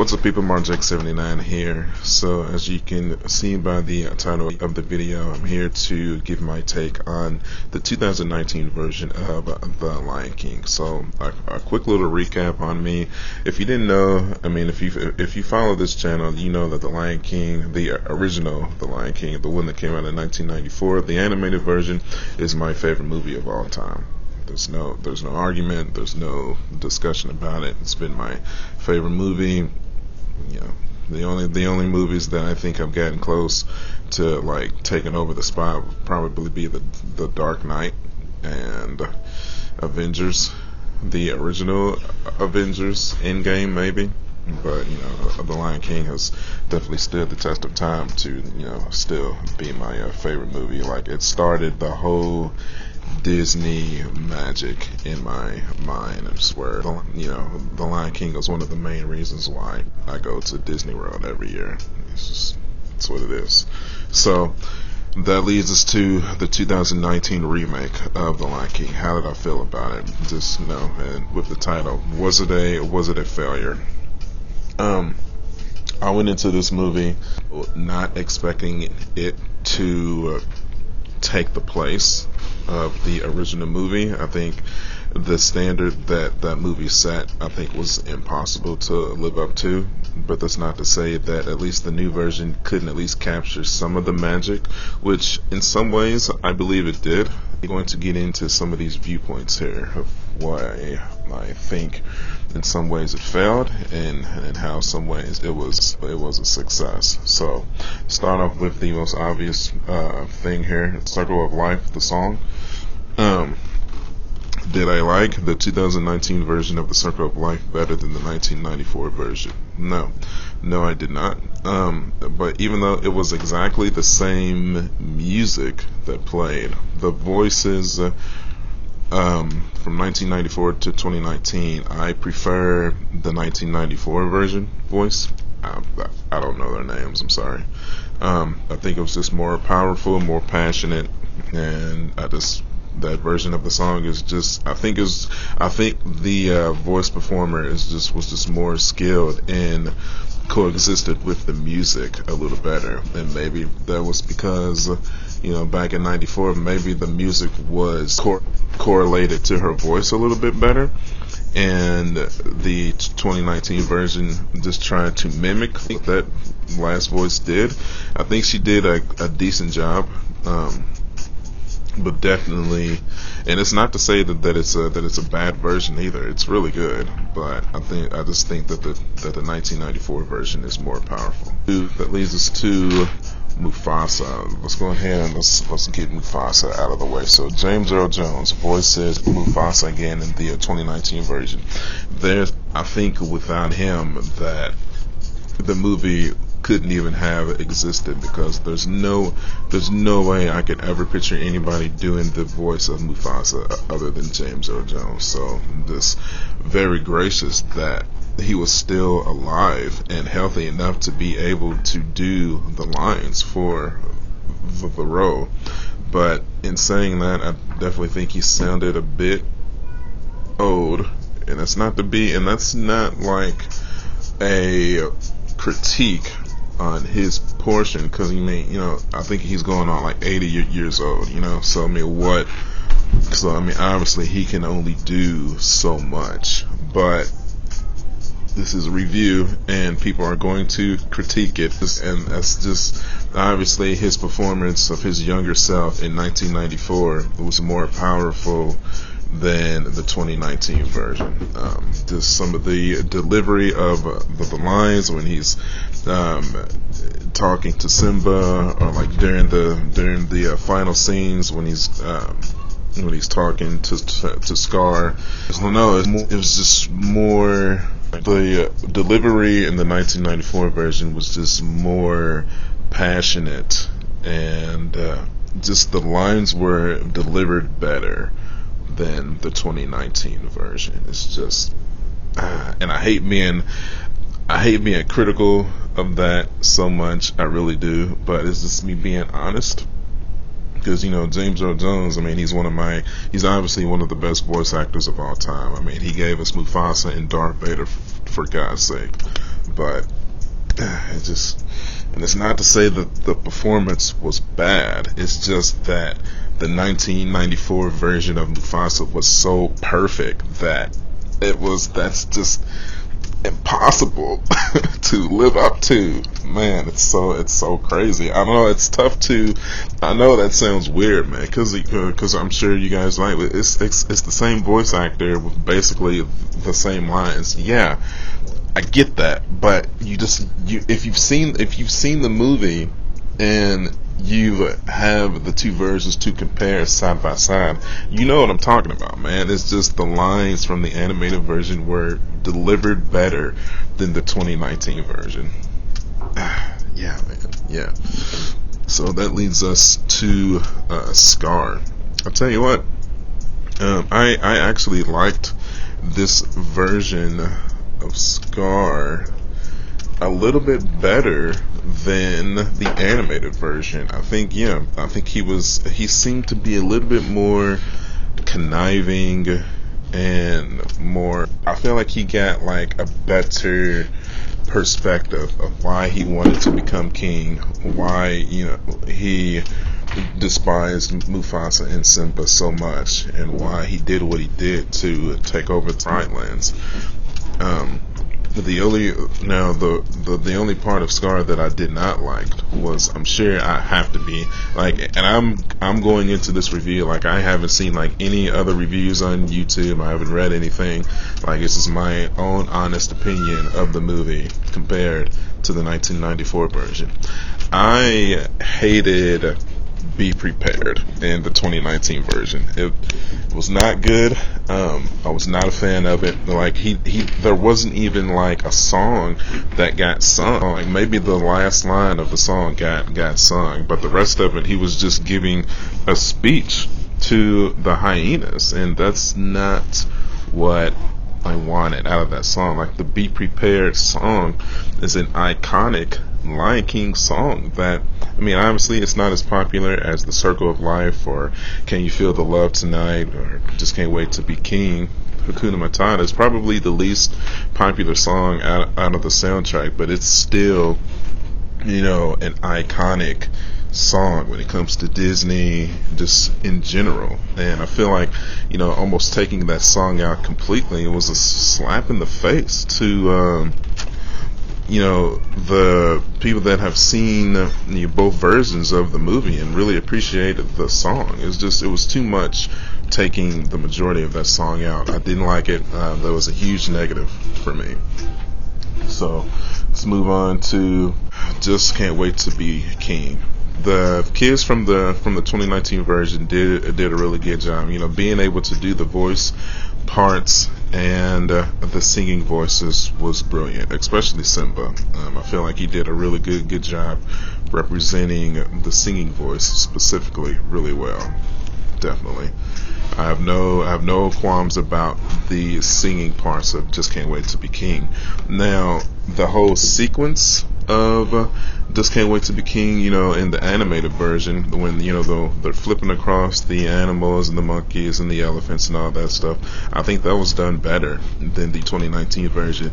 What's up people, Marjake79 here. So as you can see by the title of the video, I'm here to give my take on the 2019 version of The Lion King. So a quick little recap on me. If you didn't know, I mean if you follow this channel, you know that The Lion King, the original The Lion King, the one that came out in 1994, the animated version, is my favorite movie of all time. There's no argument, there's no discussion about it. It's been my favorite movie. You know, the only movies that I think I've gotten close to like taking over the spot would probably be the Dark Knight and Avengers, the original Avengers Endgame maybe. But you know, The Lion King has definitely stood the test of time to, you know, still be my favorite movie. Like, it started the whole Disney magic in my mind. I swear, you know, The Lion King is one of the main reasons why I go to Disney World every year. It's what it is. So that leads us to the 2019 remake of The Lion King. How did I feel about it? Just, you know, and with the title, was it a failure? I went into this movie not expecting it to take the place of the original movie. I think the standard that movie set, I think, was impossible to live up to. But that's not to say that at least the new version couldn't at least capture some of the magic, which in some ways I believe it did. I'm going to get into some of these viewpoints here of why I think in some ways it failed and how in some ways it was a success. So start off with the most obvious thing here, Circle of Life, the song. Did I like the 2019 version of the Circle of Life better than the 1994 version? No, I did not. But even though it was exactly the same music that played, the voices from 1994 to 2019, I prefer the 1994 version voice. I don't know their names, I'm sorry. I think it was just more powerful, more passionate, and that version of the song is just, I think the voice performer was just more skilled and coexisted with the music a little better. And maybe that was because, you know, back in 94, maybe the music was correlated to her voice a little bit better, and the 2019 version just tried to mimic what that last voice did. I think she did a decent job. But definitely, and it's not to say that it's a bad version either. It's really good, but I just think that the 1994 version is more powerful. That leads us to Mufasa. Let's go ahead and let's get Mufasa out of the way. So James Earl Jones voices Mufasa again in the 2019 version. I think without him that the movie couldn't even have existed, because there's no way I could ever picture anybody doing the voice of Mufasa other than James Earl Jones. So I'm just very gracious that he was still alive and healthy enough to be able to do the lines for the role. But in saying that, I definitely think he sounded a bit old, and that's not like a critique on his portion, because I think he's going on like 80 years old, you know. So obviously he can only do so much, but this is a review and people are going to critique it, and that's just obviously his performance of his younger self in 1994 was more powerful than the 2019 version. Just some of the delivery of the lines when he's talking to Simba, or like during the final scenes when he's talking to Scar. No, it was just more. The delivery in the 1994 version was just more passionate, and just the lines were delivered better than the 2019 version. It's just, and I hate being critical of that so much. I really do, but it's just me being honest. Because, you know, James Earl Jones, I mean, he's obviously one of the best voice actors of all time. I mean, he gave us Mufasa and Darth Vader, for God's sake. but it just, and it's not to say that the performance was bad. It's just that the 1994 version of Mufasa was so perfect that that's just impossible to live up to. Man, it's so crazy. I know it's tough to, I know that sounds weird, man, because I'm sure you guys like it. It's the same voice actor with basically the same lines. Yeah, I get that, but if you've seen the movie and you have the two versions to compare side by side, you know what I'm talking about, man. It's just the lines from the animated version were delivered better than the 2019 version. Yeah, man. Yeah. So that leads us to Scar. I'll tell you what, I actually liked this version of Scar a little bit better than the animated version. I think he seemed to be a little bit more conniving and more, I feel like he got like a better perspective of why he wanted to become king, why he despised Mufasa and Simba so much, and why he did what he did to take over the Pride Lands. The only part of Scar that I did not like was, I'm sure I have to be like, and I'm going into this review like I haven't seen like any other reviews on YouTube. I haven't read anything. Like, this is my own honest opinion of the movie compared to the 1994 version. I hated Be Prepared in the 2019 version. It was not good. I was not a fan of it. Like, there wasn't even like a song that got sung. Like, maybe the last line of the song got sung, but the rest of it, he was just giving a speech to the hyenas, and that's not what I wanted out of that song. Like, the Be Prepared song is an iconic Lion King song that, I mean, obviously it's not as popular as The Circle of Life or Can You Feel the Love Tonight or Just Can't Wait to Be King. Hakuna Matata is probably the least popular song out of the soundtrack, but it's still, an iconic song when it comes to Disney, just in general. And I feel like, almost taking that song out completely, it was a slap in the face to the people that have seen both versions of the movie and really appreciated the song. It was too much taking the majority of that song out. I didn't like it. That was a huge negative for me. So let's move on to Just Can't Wait to Be King. The kids from the 2019 version did a really good job. Being able to do the voice parts and the singing voices was brilliant, especially Simba. I feel like he did a really good job representing the singing voice specifically really well. Definitely. I have no qualms about the singing parts of Just Can't Wait to Be King. Now, the whole sequence of Just Can't Wait to Be King, in the animated version, when they're flipping across the animals and the monkeys and the elephants and all that stuff, I think that was done better than the 2019 version.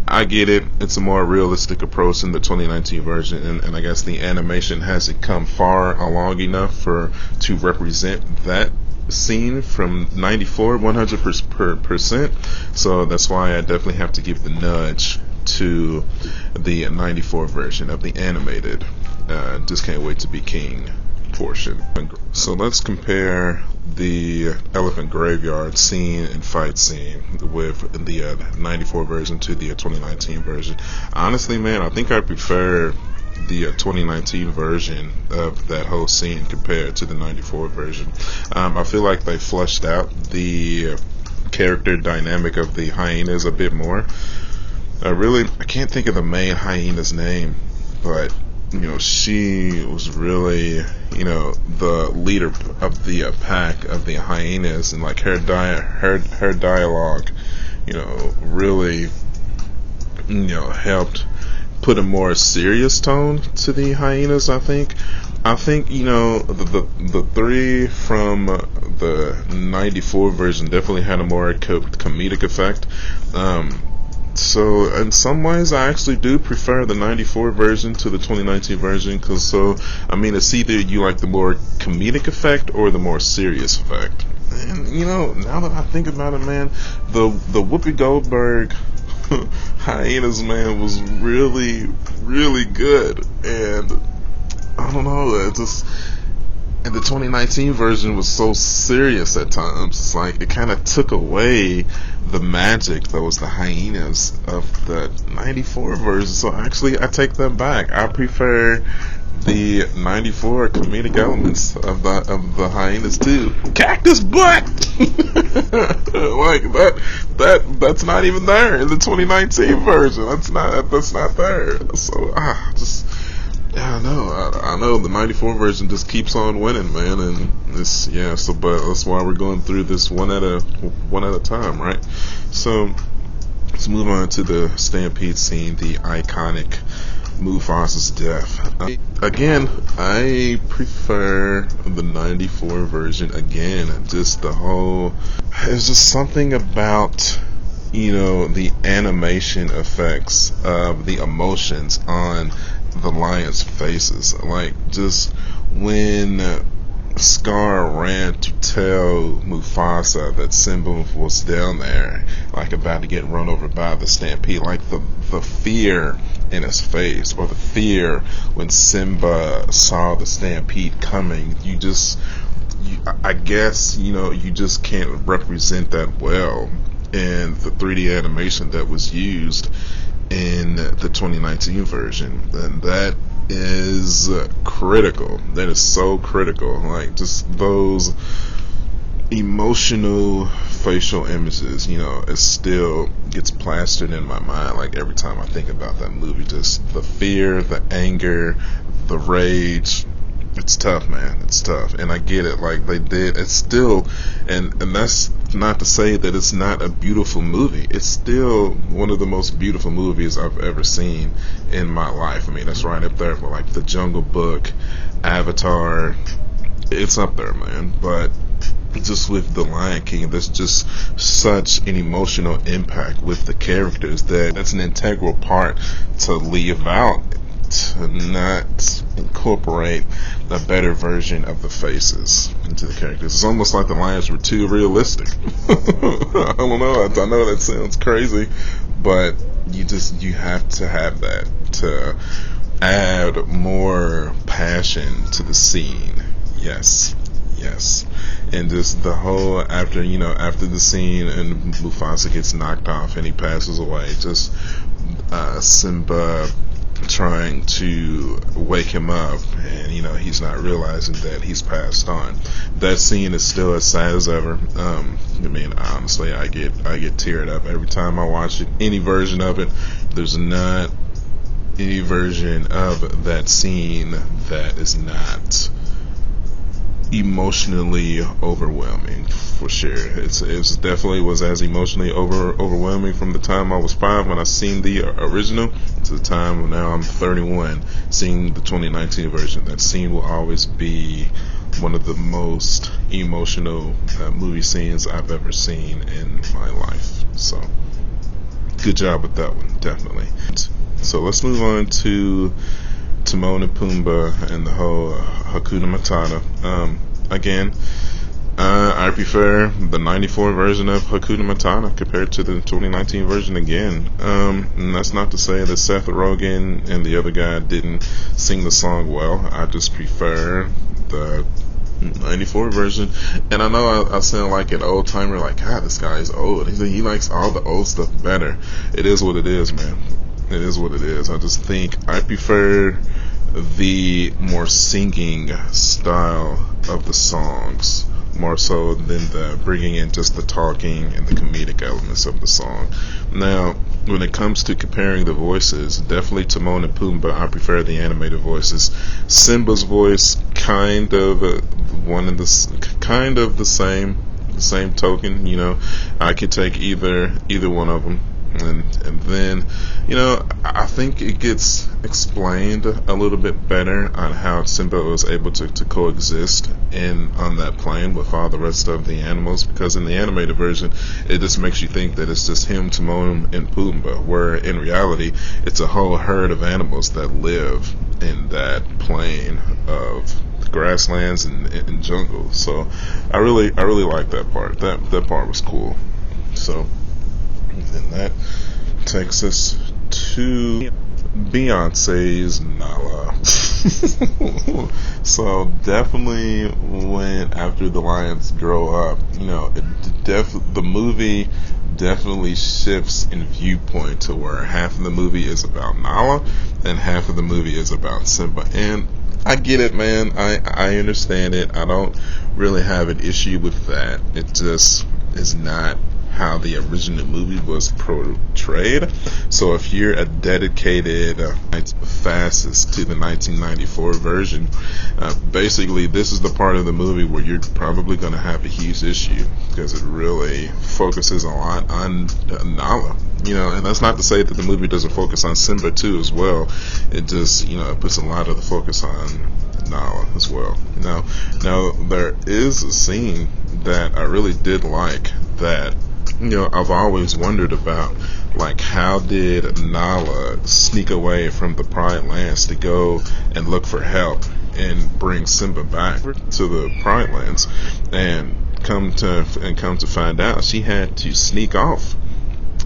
I get it, it's a more realistic approach in the 2019 version, and I guess the animation hasn't come far along enough to represent that scene from 94 100%. So that's why I definitely have to give the nudge to the 94 version of the animated Just Can't Wait to Be King portion. So let's compare the elephant graveyard scene and fight scene with the 94 version to the 2019 version. Honestly, man, I think I prefer the 2019 version of that whole scene compared to the 94 version. I feel like they fleshed out the character dynamic of the hyenas a bit more. I can't think of the main hyena's name, but she was really, the leader of the pack of the hyenas, and like her dialogue, really, helped put a more serious tone to the hyenas. I think the three from the 94 version definitely had a more comedic effect. So in some ways, I actually do prefer the '94 version to the 2019 version, because I mean, it's either you like the more comedic effect or the more serious effect. And now that I think about it, man, the Whoopi Goldberg hyenas, man, was really, really good. And I don't know, it just, and the 2019 version was so serious at times. It's like it kind of took away the magic that was the hyenas of the '94 version. So actually, I take that back. I prefer the '94 comedic elements of the hyenas too. Cactus butt, like that's not even there in the 2019 version. That's not there. So yeah, I know the '94 version just keeps on winning, man, and but that's why we're going through this one at a time, right? So let's move on to the Stampede scene, the iconic Mufasa's death. Again, I prefer the '94 version. Again, just there's just something about the animation effects of the emotions on the lions' faces. Like, just when Scar ran to tell Mufasa that Simba was down there, like about to get run over by the Stampede, like the fear in his face, or the fear when Simba saw the Stampede coming, I guess you just can't represent that well in the 3D animation that was used in the 2019 version. And that is critical. That is so critical. Like, just those emotional facial images, it still gets plastered in my mind. Like, every time I think about that movie, just the fear, the anger, the rage. It's tough, man. It's tough. And I get it. Like, they did. It's still, and that's not to say that it's not a beautiful movie. It's still one of the most beautiful movies I've ever seen in my life. I mean, that's right up there for like The Jungle Book, Avatar. It's up there, man. But just with The Lion King, there's just such an emotional impact with the characters that's an integral part to leave out, to not incorporate a better version of the faces into the characters. It's almost like the lions were too realistic. I don't know. I know that sounds crazy, but you have to have that to add more passion to the scene. Yes. And just the whole after the scene and Mufasa gets knocked off and he passes away, just Simba trying to wake him up, and he's not realizing that he's passed on. That scene is still as sad as ever. I mean, honestly, I get teared up every time I watch it. Any version of it, there's not any version of that scene that is not emotionally overwhelming, for sure. It's definitely was as emotionally overwhelming from the time I was 5 when I seen the original to the time now I'm 31 seeing the 2019 version. That scene will always be one of the most emotional movie scenes I've ever seen in my life. So good job with that one, definitely. So let's move on to Timon and Pumbaa and the whole Hakuna Matata. Again, I prefer the '94 version of Hakuna Matata compared to the 2019 version again. And that's not to say that Seth Rogen and the other guy didn't sing the song well. I just prefer the '94 version. And I know I sound like an old timer, like, God, this guy is old. He likes all the old stuff better. It is what it is, man. It is what it is. I just think I prefer the more singing style of the songs more so than the bringing in just the talking and the comedic elements of the song. Now, when it comes to comparing the voices, definitely Timon and Pumbaa, I prefer the animated voices. Simba's voice kind of the same token. I could take either one of them. And then, I think it gets explained a little bit better on how Simba was able to coexist on that plane with all the rest of the animals, because in the animated version it just makes you think that it's just him, Timon, and Pumbaa, where in reality it's a whole herd of animals that live in that plane of grasslands and jungle. So I really like that part. That part was cool. So and that takes us to Beyonce's Nala. So definitely when after the lions grow up, the movie definitely shifts in viewpoint to where half of the movie is about Nala and half of the movie is about Simba. And I get it, man. I understand it. I don't really have an issue with that. It just is not how the original movie was portrayed. So if you're a dedicated fascist to the 1994 version, basically this is the part of the movie where you're probably going to have a huge issue, because it really focuses a lot on Nala. And that's not to say that the movie doesn't focus on Simba too as well. It just, it puts a lot of the focus on Nala as well. Now there is a scene that I really did like that, I've always wondered about, like, how did Nala sneak away from the Pride Lands to go and look for help and bring Simba back to the Pride Lands, and come to find out she had to sneak off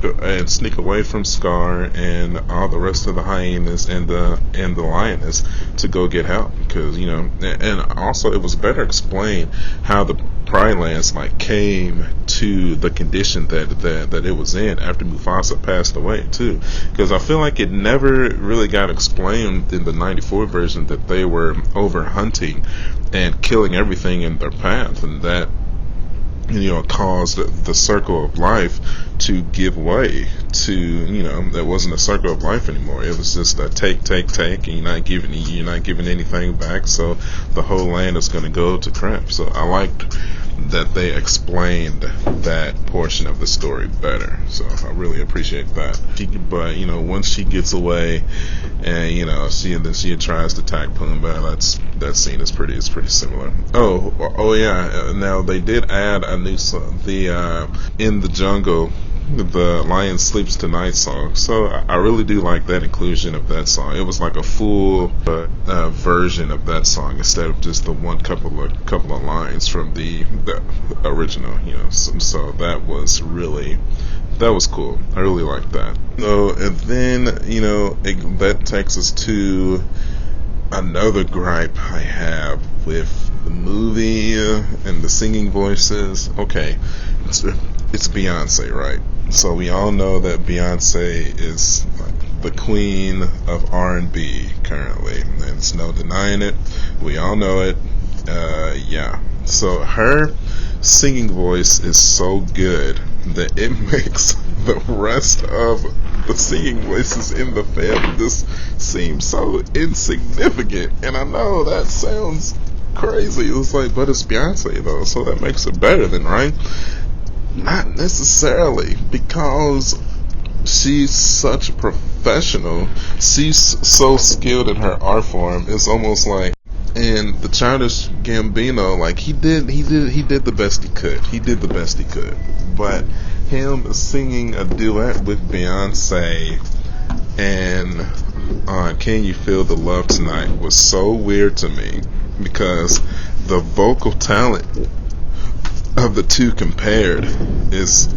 and sneak away from Scar and all the rest of the hyenas and the lioness to go get help, because and also it was better explained how the Pride Lands came to the condition that it was in after Mufasa passed away too, because I feel like it never really got explained in the 94 version that they were over hunting and killing everything in their path, and that caused the circle of life to give way to, that wasn't a circle of life anymore. It was just a take, and you're not giving anything back, so the whole land is going to go to crap. So I liked that they explained that portion of the story better. So I really appreciate that. But once she gets away, and she tries to attack Pumbaa, that scene is pretty similar. Oh yeah. Now they did add a new song, the In the Jungle, the Lion Sleeps Tonight song. So I really do like that inclusion of that song. It was like a full version of that song instead of just the one couple of lines from the original. So that was cool. I really like that. So and then that takes us to another gripe I have with the movie and the singing voices. Okay, it's Beyonce, right? So we all know that Beyonce is the queen of R&B currently. There's no denying it. We all know it. Yeah. So her singing voice is so good that it makes the rest of the singing voices in the film just seem so insignificant. And I know that sounds crazy. It's but it's Beyonce though, so that makes it better then, right? Not necessarily, because she's such a professional. She's so skilled in her art form. It's almost like, and the Childish Gambino, he did the best he could. He did the best he could. But him singing a duet with Beyonce and Can You Feel the Love Tonight was so weird to me, because the vocal talent of the two compared is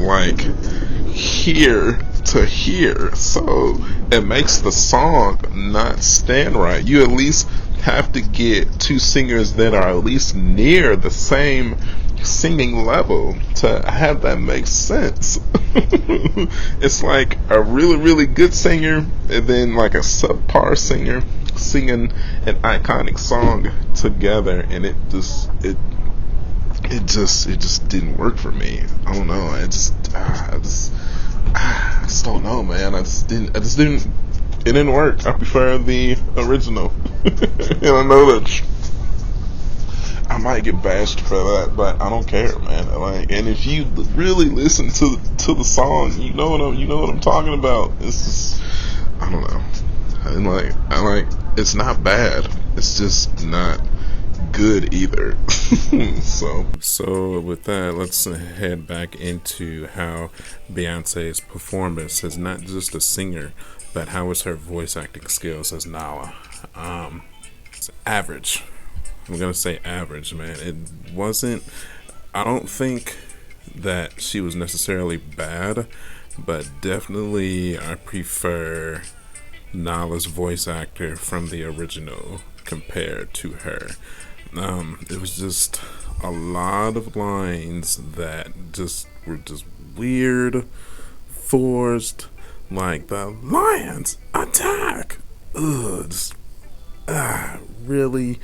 here to here, so it makes the song not stand right. You at least have to get two singers that are at least near the same singing level to have that make sense. It's like a really good singer and then a subpar singer singing an iconic song together, and it just didn't work for me. I don't know. I just don't know, man. It didn't work. I prefer the original. And I know that I might get bashed for that, but I don't care, man. And if you really listen to the song, you know what I'm talking about. It's just, I don't know. And it's not bad. It's just not good either. So with that, let's head back into how Beyonce's performance is not just a singer, but how is her voice acting skills as Nala. It's average. I'm gonna say average, man. It wasn't. I don't think that she was necessarily bad, but definitely I prefer Nala's voice actor from the original compared to her. It was just a lot of lines that just were just weird, forced, like the lions attack. Ugh, just really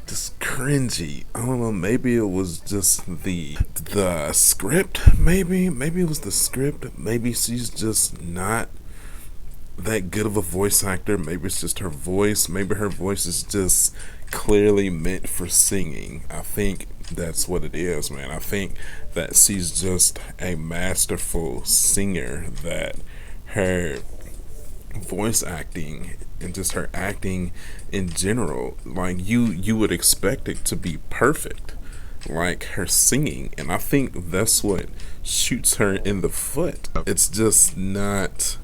just cringy. I don't know, maybe it was just the script, maybe it was the script. Maybe she's just not that good of a voice actor. Maybe it's just her voice. Maybe her voice is just clearly meant for singing. I think that's what it is, man. I think that she's just a masterful singer, that her voice acting and just her acting in general, like you would expect it to be perfect, like her singing, and I think that's what shoots her in the foot. It's just not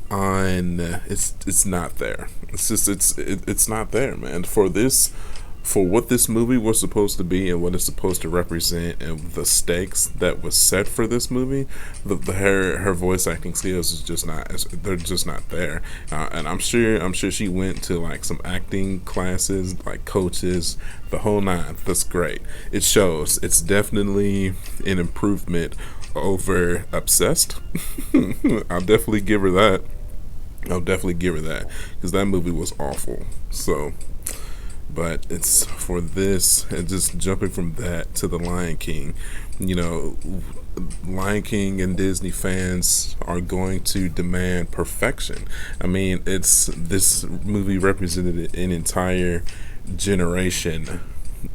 on. It's not there. It's just it's not there, man. For what this movie was supposed to be and what it's supposed to represent and the stakes that was set for this movie, her voice acting skills is just not, they're just not there. And I'm sure she went to like some acting classes, like coaches, the whole nine. That's great. It shows. It's definitely an improvement over Obsessed. I'll definitely give her that. Because that movie was awful. So, but it's for this, and just jumping from that to the Lion King, Lion King and Disney fans are going to demand perfection. I mean, this movie represented an entire generation,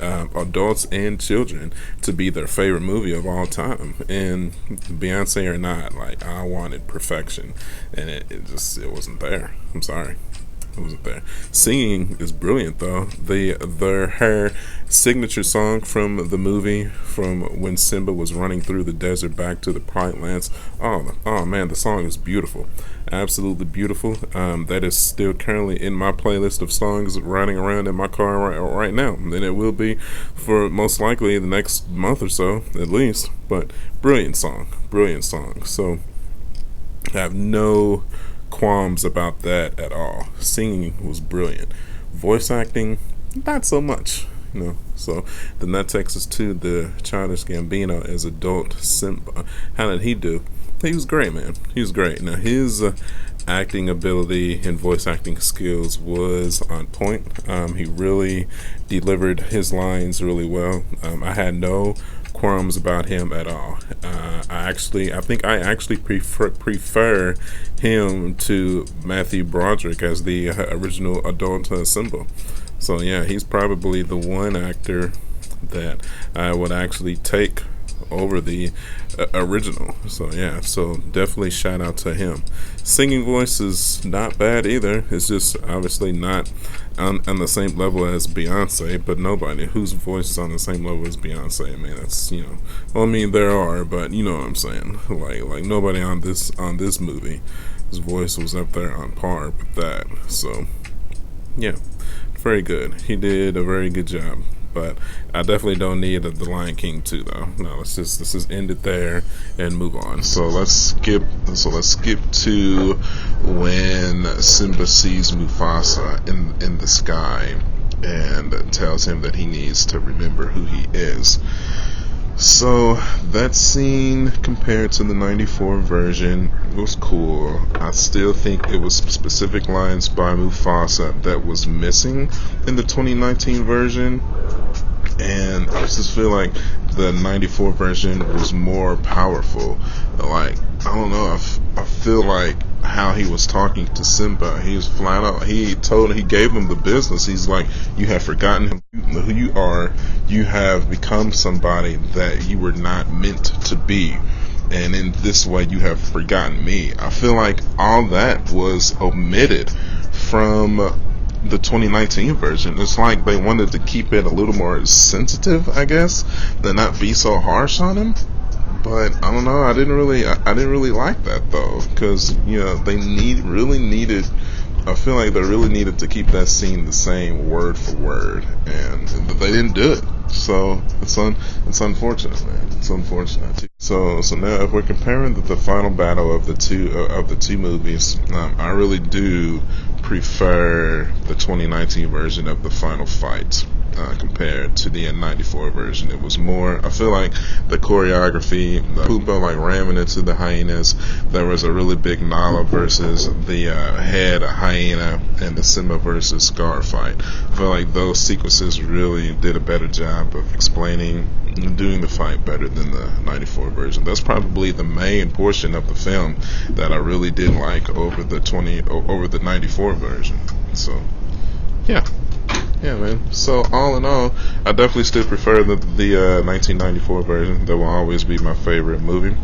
adults and children, to be their favorite movie of all time. And Beyonce or not, like, I wanted perfection, and it wasn't there. I'm sorry. It wasn't there. Singing is brilliant though. Her signature song from the movie, from when Simba was running through the desert back to the Quiet Lands. Oh man, the song is beautiful, absolutely beautiful. That is still currently in my playlist of songs riding around in my car right now, and it will be for most likely the next month or so at least. But brilliant song. So I have no qualms about that at all. Singing was brilliant. Voice acting, not so much. So then that takes us to the Childish Gambino as adult Simba. How did he do? He was great, man. He was great. Now his acting ability and voice acting skills was on point. He really delivered his lines really well. I had no qualms about him at all. I think I actually prefer him to Matthew Broderick as the original adult Simba. So yeah, he's probably the one actor that I would actually take over the original. So yeah, so definitely shout out to him. Singing voice is not bad either. It's just obviously not on the same level as Beyonce, but nobody whose voice is on the same level as Beyonce. I mean, that's well, I mean, there are, but you know what I'm saying. Like nobody on this movie, his voice was up there on par with that. So yeah, very good. He did a very good job. But I definitely don't need The Lion King 2 though. No, let's just end it there and move on. So let's skip to when Simba sees Mufasa in the sky and tells him that he needs to remember who he is. So that scene compared to the 94 version was cool. I still think it was specific lines by Mufasa that was missing in the 2019 version. And I just feel like the 94 version was more powerful. Like, I don't know, I feel like how he was talking to Simba, he was flat out, he gave him the business. He's like, you have forgotten who you are, you have become somebody that you were not meant to be. and in this way you have forgotten me. I feel like all that was omitted from the 2019 version. It's like they wanted to keep it a little more sensitive, I guess, than not be so harsh on him. But I don't know. I didn't really like that though, because they really needed. I feel like they really needed to keep that scene the same word for word, and they didn't do it. So it's unfortunate, man. It's unfortunate. So now, if we're comparing the final battle of the two movies, I really do prefer the 2019 version of the final fight compared to the 94 version. It was more, I feel like the choreography, the Pumbaa like ramming into the hyenas, there was a really big Nala versus the head hyena, and the Simba versus Scar fight. I feel like those sequences really did a better job of explaining and doing the fight better than the 94 version. That's probably the main portion of the film that I really did like over the 94 version. So yeah, man. So all in all, I definitely still prefer the 1994 version. That will always be my favorite movie.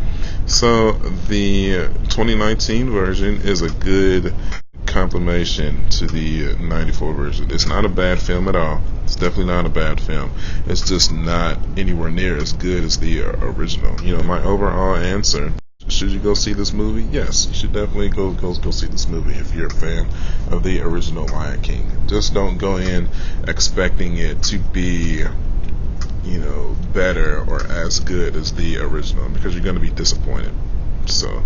So the 2019 version is a good complementation to the 94 version. It's not a bad film at all. It's definitely not a bad film. It's just not anywhere near as good as the original. My overall answer: should you go see this movie? Yes, you should definitely go see this movie if you're a fan of the original Lion King. Just don't go in expecting it to be, better or as good as the original, because you're going to be disappointed. So,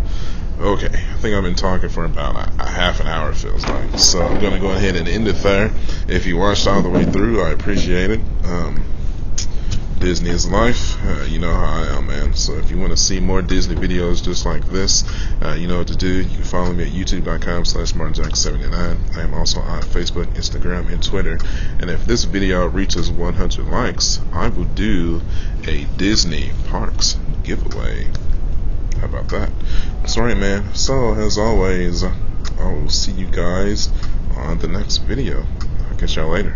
okay, I think I've been talking for about a half an hour, it feels like. So I'm going to go ahead and end it there. If you watched all the way through, I appreciate it. Disney is life. You know how I am, man. So if you want to see more Disney videos just like this, you know what to do. You can follow me at youtube.com/martinjack79. I am also on Facebook, Instagram, and Twitter. And if this video reaches 100 likes, I will do a Disney Parks giveaway. How about that? Sorry, man. So as always, I will see you guys on the next video. I'll catch y'all later.